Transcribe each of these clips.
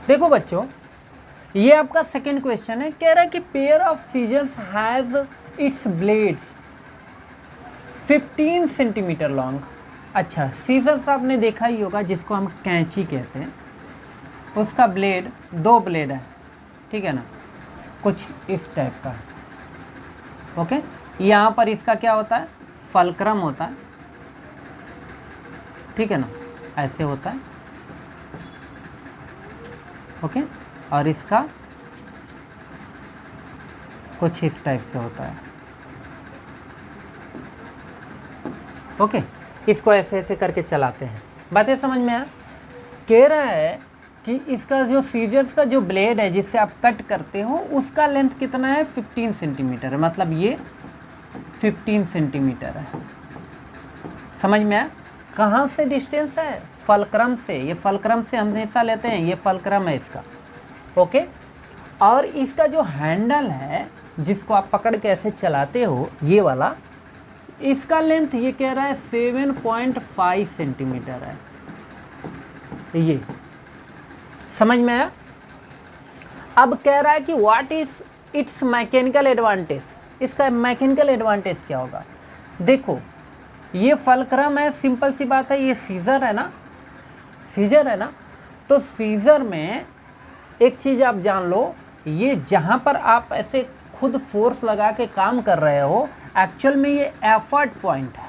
देखो बच्चों, ये आपका सेकंड क्वेश्चन है, कह रहा है कि pair of scissors has its blades 15 centimetre long. अच्छा, सीजर्स आपने देखा ही होगा जिसको हम कैंची कहते हैं, उसका ब्लेड 2 ब्लेड है, ठीक है ना, कुछ इस टाइप का। ओके, यहाँ पर इसका क्या होता है, फलक्रम होता है, ठीक है ना, ऐसे होता है। ओके, और इसका कुछ इस टाइप से होता है। ओके, इसको ऐसे ऐसे करके चलाते हैं। बातें समझ में आ? कह रहा है कि इसका जो सीजर्स का जो ब्लेड है जिससे आप कट करते हो उसका लेंथ कितना है, 15 सेंटीमीटर है, मतलब ये 15 सेंटीमीटर है। समझ में आया? कहाँ से डिस्टेंस है, फलक्रम से। ये फलक्रम से हम हमेशा लेते हैं, ये फलक्रम है इसका। ओके, और इसका जो हैंडल है जिसको आप पकड़ के ऐसे चलाते हो, ये वाला, इसका लेंथ ये कह रहा है 7.5 सेंटीमीटर है। ये समझ में आया? अब कह रहा है कि what is it's mechanical advantage, इसका मैकेनिकल एडवांटेज क्या होगा। देखो, ये फलक्रम है, सिंपल सी बात है, ये सीजर है ना, सीजर है ना, तो सीजर में एक चीज़ आप जान लो, ये जहाँ पर आप ऐसे खुद फोर्स लगा के काम कर रहे हो, एक्चुअल में ये एफर्ट पॉइंट है।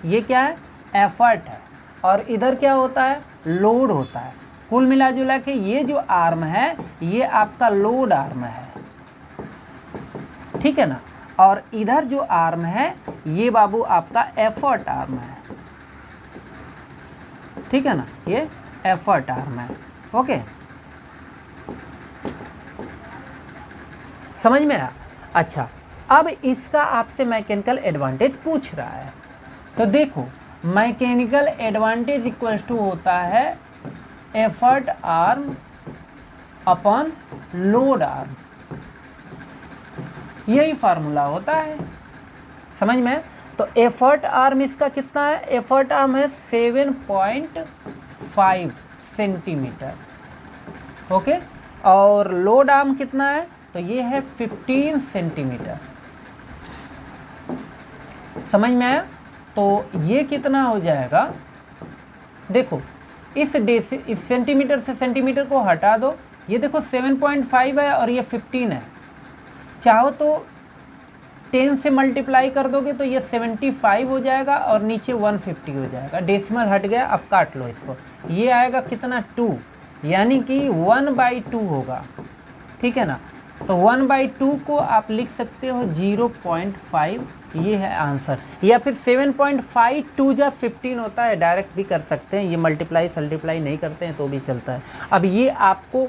ये क्या है, एफर्ट है, और इधर क्या होता है, लोड होता है। कुल मिला जुला के ये जो आर्म है ये आपका लोड आर्म है, ठीक है ना, और इधर जो आर्म है ये बाबू आपका एफर्ट आर्म है, ठीक है ना, ये एफर्ट आर्म है। ओके, समझ में आया? अच्छा, अब इसका आपसे मैकेनिकल एडवांटेज पूछ रहा है, तो देखो, मैकेनिकल एडवांटेज इक्वल्स टू होता है effort arm upon load arm, यही फार्मूला होता है। समझ में? तो एफर्ट आर्म इसका कितना है, एफर्ट आर्म है 7.5 सेंटीमीटर। ओके, और लोड आर्म कितना है, तो ये है 15 सेंटीमीटर। समझ में आया? तो ये कितना हो जाएगा, देखो, इस सेंटीमीटर से सेंटीमीटर को हटा दो, ये देखो 7.5 है और ये 15 है, चाहो तो 10 से मल्टीप्लाई कर दोगे तो ये 75 हो जाएगा और नीचे 150 हो जाएगा, डेसिमल हट गया, अब काट लो इसको, ये आएगा कितना, 2, यानी कि 1/2 होगा, ठीक है ना। तो 1/2 को आप लिख सकते हो 0.5, ये है आंसर, या फिर 7.5 2 जब 15 होता है, डायरेक्ट भी कर सकते हैं, ये मल्टीप्लाई सल्टीप्लाई नहीं करते हैं तो भी चलता है। अब ये आपको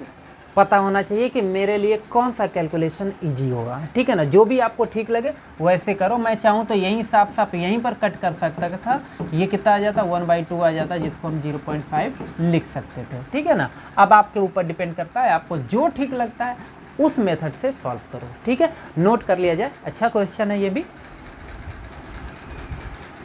पता होना चाहिए कि मेरे लिए कौन सा कैलकुलेशन इजी होगा, ठीक है ना, जो भी आपको ठीक लगे वैसे करो। मैं चाहूँ तो यहीं साफ साफ यहीं पर कट कर सकता था, ये कितना आ जाता, 1/2 आ जाता, जिसको हम 0.5 लिख सकते थे, ठीक है ना। अब आपके ऊपर डिपेंड करता है, आपको जो ठीक लगता है उस मेथड से सॉल्व करो, ठीक है, नोट कर लिया जाए। अच्छा क्वेश्चन है ये भी।